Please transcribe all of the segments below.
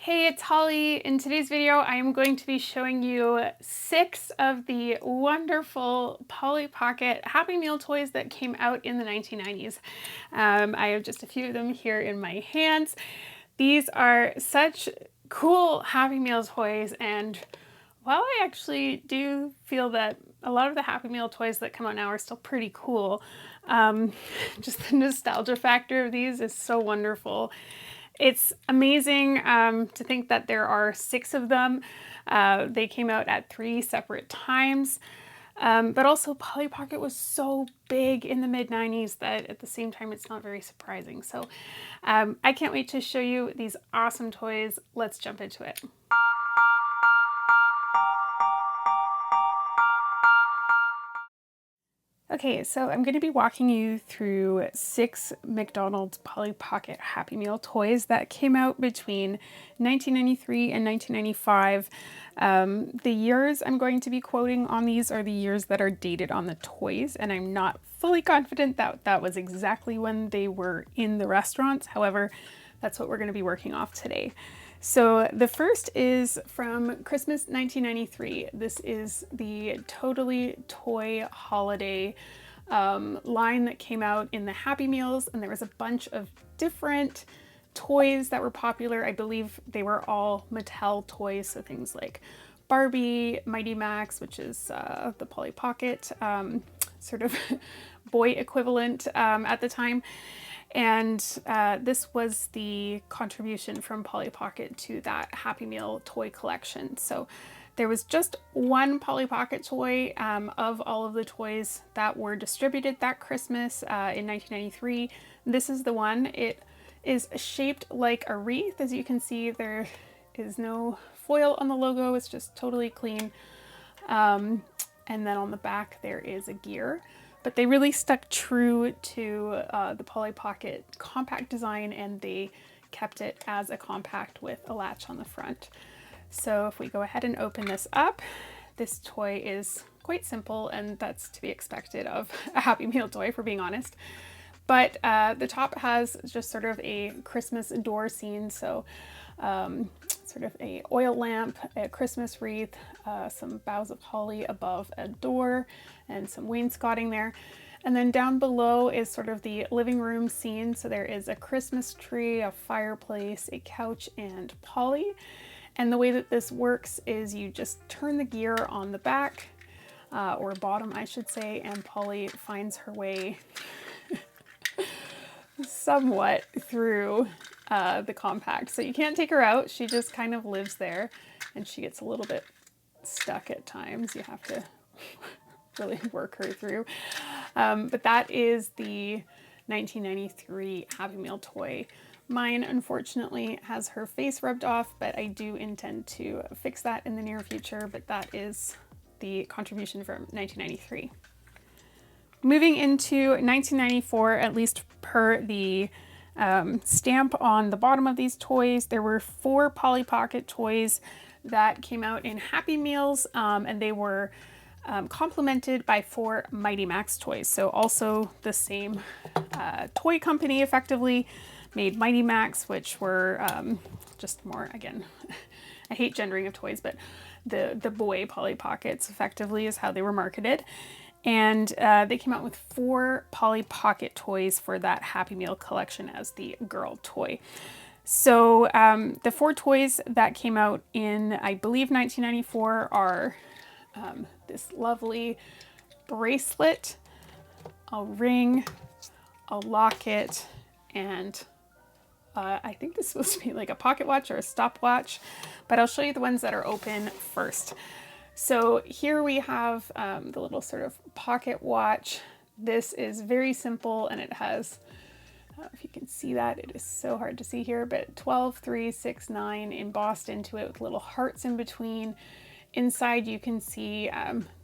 Hey, it's Holly. In today's video, I am going to be showing you 6 of the wonderful Polly Pocket Happy Meal toys that came out in the 1990s. I have just a few of them here in my hands. These are such cool Happy Meal toys, and while I actually do feel that a lot of the Happy Meal toys that come out now are still pretty cool, just the nostalgia factor of these is so wonderful. It's amazing to think that there are 6 of them. They came out at 3 separate times. But also Polly Pocket was so big in the mid-90s that at the same time it's not very surprising. So I can't wait to show you these awesome toys. Let's jump into it. Okay, so I'm going to be walking you through 6 McDonald's Polly Pocket Happy Meal toys that came out between 1993 and 1995. The years I'm going to be quoting on these are the years that are dated on the toys, and I'm not fully confident that that was exactly when they were in the restaurants. However, that's what we're going to be working off today. So the first is from Christmas 1993. This is the Totally Toy Holiday line that came out in the Happy Meals, and there was a bunch of different toys that were popular. I believe they were all Mattel toys, so things like Barbie, Mighty Max, which is the Polly Pocket sort of boy equivalent at the time. And this was the contribution from Polly Pocket to that Happy Meal toy collection. So there was just one Polly Pocket toy of all of the toys that were distributed that Christmas in 1993. This is the one. It is shaped like a wreath. As you can see, there is no foil on the logo. It's just totally clean. And then on the back, there is a gear. But they really stuck true to the Polly Pocket compact design, and they kept it as a compact with a latch on the front. So if we go ahead and open this up, this toy is quite simple, and that's to be expected of a Happy Meal toy, for being honest. But the top has just sort of a Christmas door scene, so sort of a oil lamp, a Christmas wreath, some boughs of holly above a door, and some wainscoting there. And then down below is sort of the living room scene. So there is a Christmas tree, a fireplace, a couch, and Polly. And the way that this works is you just turn the gear on the back, or bottom, I should say, and Polly finds her way somewhat through the compact. So you can't take her out. She just kind of lives there, and she gets a little bit stuck at times. You have to really work her through. But that is the 1993 Happy Meal toy. Mine, unfortunately, has her face rubbed off, but I do intend to fix that in the near future. But that is the contribution from 1993. Moving into 1994, at least per the stamp on the bottom of these toys, there were 4 Polly Pocket toys that came out in Happy Meals, and they were complemented by 4 Mighty Max toys. So also the same toy company effectively made Mighty Max, which were just more, again, I hate gendering of toys, but the boy Polly Pockets effectively is how they were marketed. And they came out with 4 Polly Pocket toys for that Happy Meal collection as the girl toy. So the 4 toys that came out in, I believe, 1994 are this lovely bracelet, a ring, a locket, and I think this is supposed to be like a pocket watch or a stopwatch, but I'll show you the ones that are open first. So here we have the little sort of pocket watch. This is very simple, and it has, if you can see that, it is so hard to see here, but 12, 3, 6, 9 embossed into it with little hearts in between. Inside you can see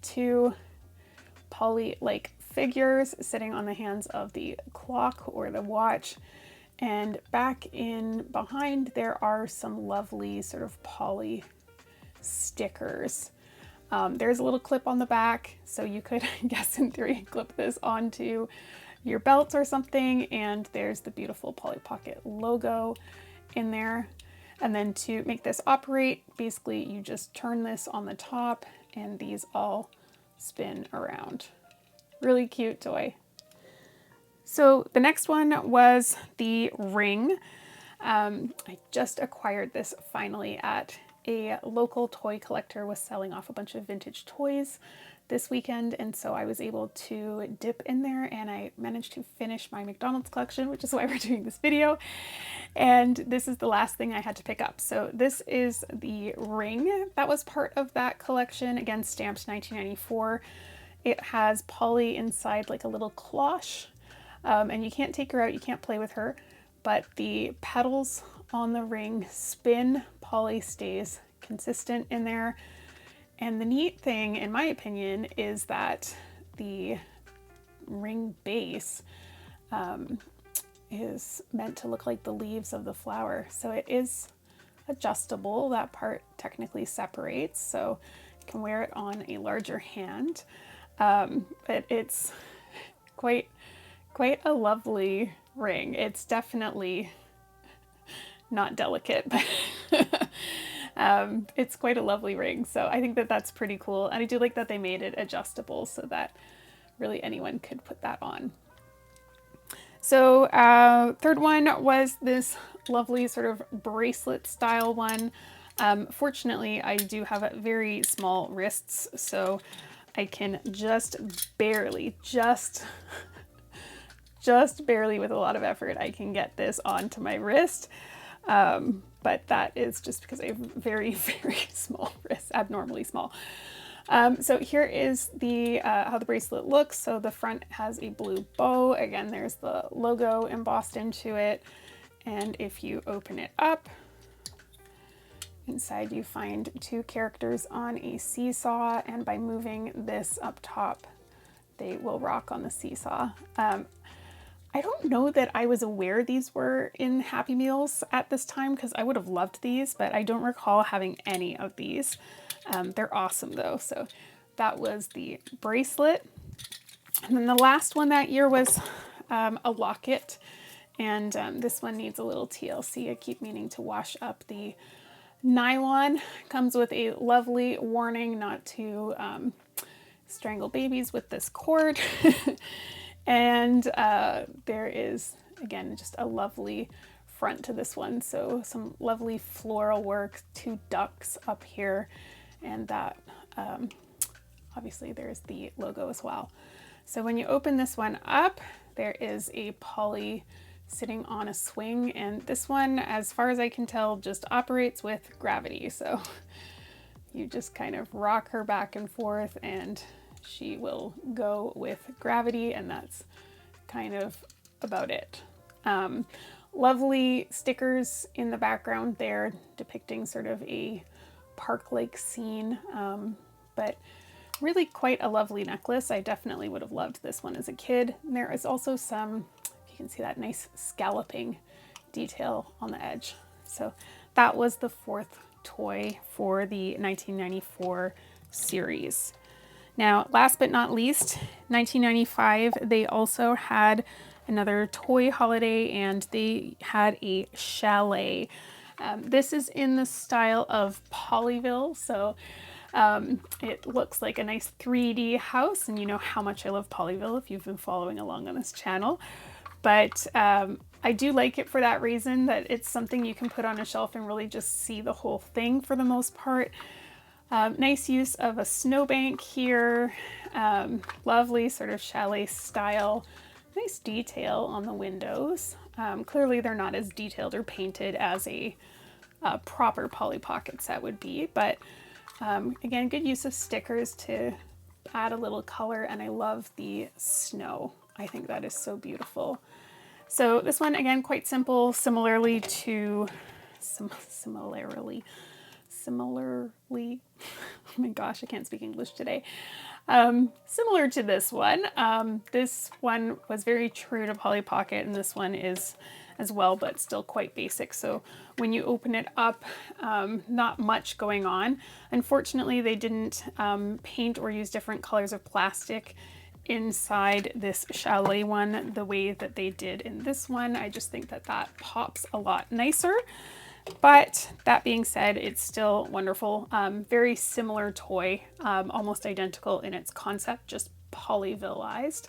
2 Polly-like figures sitting on the hands of the clock or the watch. And back in behind there are some lovely sort of Polly stickers. There's a little clip on the back, so you could, I guess in theory, clip this onto your belt or something, and there's the beautiful Polly Pocket logo in there. And then to make this operate, basically you just turn this on the top and these all spin around. Really cute toy. So the next one was the ring. I just acquired this finally at a local toy collector, was selling off a bunch of vintage toys this weekend, and so I was able to dip in there and I managed to finish my McDonald's collection, which is why we're doing this video. And this is the last thing I had to pick up. So this is the ring that was part of that collection, again stamped 1994. It has Polly inside like a little cloche, and you can't take her out, you can't play with her, but the petals on the ring spin. Polly stays consistent in there. And the neat thing, in my opinion, is that the ring base is meant to look like the leaves of the flower. So it is adjustable. That part technically separates, so you can wear it on a larger hand. But it's quite a lovely ring. It's definitely not delicate, but it's quite a lovely ring. So I think that that's pretty cool. And I do like that they made it adjustable so that really anyone could put that on. So third one was this lovely sort of bracelet style one. Fortunately, I do have very small wrists, so I can just barely with a lot of effort, I can get this onto my wrist. But that is just because I have very, very small wrists, abnormally small. So here is the how the bracelet looks. So the front has a blue bow. Again, there's the logo embossed into it. And if you open it up, inside you find two characters on a seesaw, and by moving this up top, they will rock on the seesaw. I don't know that I was aware these were in Happy Meals at this time, because I would have loved these, but I don't recall having any of these. They're awesome though. So that was the bracelet. And then the last one that year was a locket. And this one needs a little TLC. I keep meaning to wash up the nylon. Comes with a lovely warning not to strangle babies with this cord. And there is, again, just a lovely front to this one. So some lovely floral work, two ducks up here, and that obviously there's the logo as well. So when you open this one up, there is a Polly sitting on a swing, and this one, as far as I can tell, just operates with gravity. So you just kind of rock her back and forth and she will go with gravity, and that's kind of about it. Lovely stickers in the background there depicting sort of a park-like scene, but really quite a lovely necklace. I definitely would have loved this one as a kid. And there is also some, you can see that nice scalloping detail on the edge. So that was the fourth toy for the 1994 series. Now, last but not least, 1995, they also had another toy holiday, and they had a chalet. This is in the style of Polyville, so it looks like a nice 3D house, and you know how much I love Polyville if you've been following along on this channel. But I do like it for that reason, that it's something you can put on a shelf and really just see the whole thing for the most part. Nice use of a snowbank here, lovely sort of chalet style, nice detail on the windows. Clearly they're not as detailed or painted as a proper Polly Pocket set would be, but again, good use of stickers to add a little color, and I love the snow. I think that is so beautiful. So this one, again, quite simple, similarly, oh my gosh, I can't speak English today. Similar to this one was very true to Polly Pocket, and this one is as well, but still quite basic. So when you open it up, not much going on. Unfortunately, they didn't paint or use different colors of plastic inside this chalet one the way that they did in this one. I just think that that pops a lot nicer. But that being said, it's still wonderful. Very similar toy, almost identical in its concept, just polyvilized.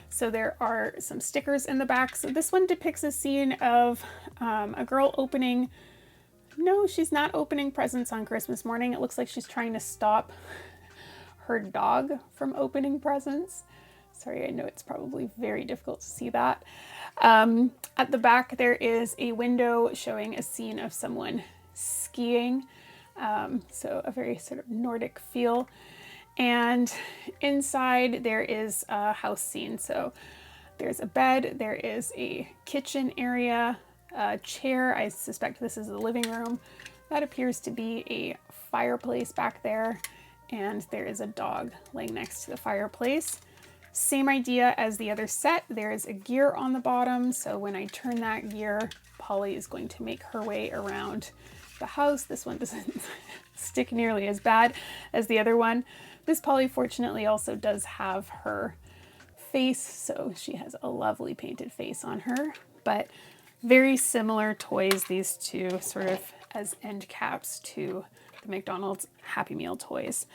So there are some stickers in the back. So this one depicts a scene of a girl opening, no, she's not opening presents on Christmas morning. It looks like she's trying to stop her dog from opening presents. Sorry, I know it's probably very difficult to see that. At the back, there is a window showing a scene of someone skiing. So a very sort of Nordic feel. And inside there is a house scene. So there's a bed, there is a kitchen area, a chair. I suspect this is the living room. That appears to be a fireplace back there. And there is a dog laying next to the fireplace. Same idea as the other set. There is a gear on the bottom. So when I turn that gear, Polly is going to make her way around the house. This one doesn't stick nearly as bad as the other one. This Polly fortunately also does have her face, so she has a lovely painted face on her, but very similar toys, these two, sort of as end caps to the McDonald's Happy Meal toys.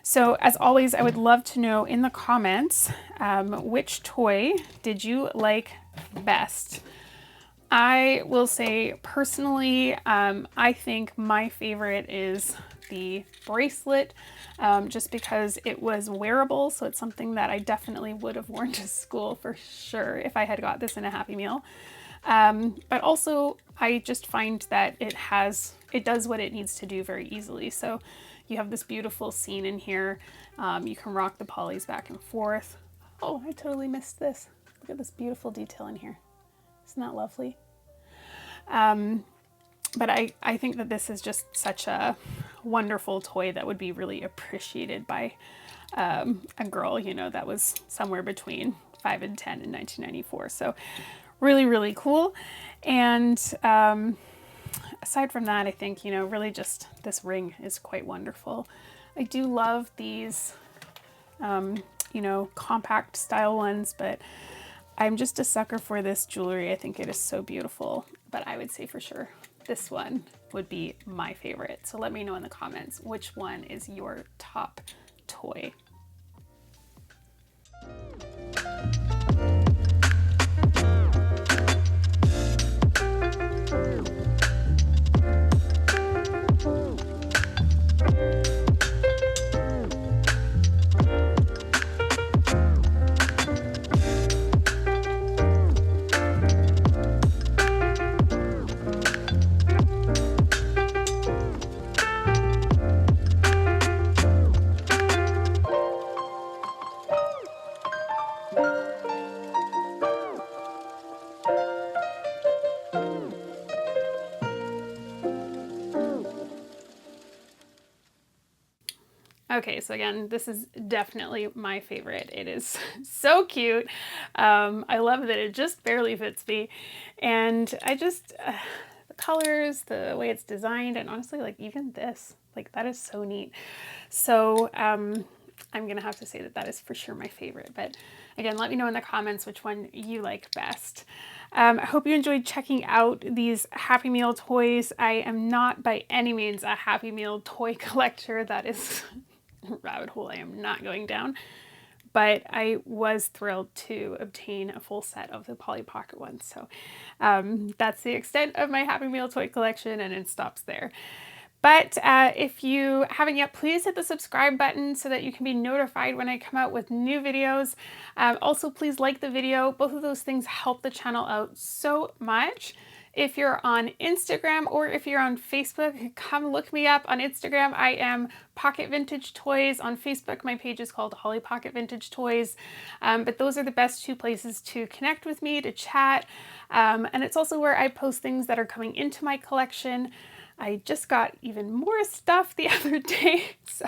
So as always, I would love to know in the comments, which toy did you like best? I will say personally, I think my favorite is the bracelet, just because it was wearable. So it's something that I definitely would have worn to school for sure if I had got this in a Happy Meal. But also I just find that it does what it needs to do very easily. So you have this beautiful scene in here. You can rock the Pollys back and forth. Oh, I totally missed this. Look at this beautiful detail in here. Isn't that lovely? But I think that this is just such a wonderful toy that would be really appreciated by a girl, you know, that was somewhere between 5 and 10 in 1994. So really, really cool. And aside from that, I think, you know, really just this ring is quite wonderful. I do love these, you know, compact style ones, but I'm just a sucker for this jewelry. I think it is so beautiful, but I would say for sure this one would be my favorite. So let me know in the comments which one is your top toy. Okay, so again, this is definitely my favorite. It is so cute. I love that it just barely fits me. And I just, the colors, the way it's designed, and honestly, like even this, like that is so neat. So I'm gonna have to say that that is for sure my favorite. But again, let me know in the comments which one you like best. I hope you enjoyed checking out these Happy Meal toys. I am not by any means a Happy Meal toy collector. That is a rabbit hole I am not going down. But I was thrilled to obtain a full set of the Polly Pocket ones. So that's the extent of my Happy Meal toy collection, and it stops there. But if you haven't yet, please hit the subscribe button so that you can be notified when I come out with new videos. Also, please like the video. Both of those things help the channel out so much. If you're on Instagram or if you're on Facebook, come look me up on Instagram. I am Pocket Vintage Toys. On Facebook, my page is called Holly Pocket Vintage Toys. But those are the best two places to connect with me, to chat. And it's also where I post things that are coming into my collection. I just got even more stuff the other day, so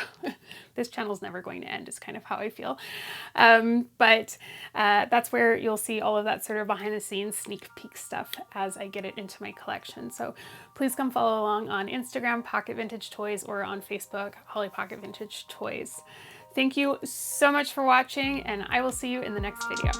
this channel's never going to end is kind of how I feel. But that's where you'll see all of that sort of behind the scenes sneak peek stuff as I get it into my collection. So please come follow along on Instagram, Pocket Vintage Toys, or on Facebook, Holly Pocket Vintage Toys. Thank you so much for watching, and I will see you in the next video.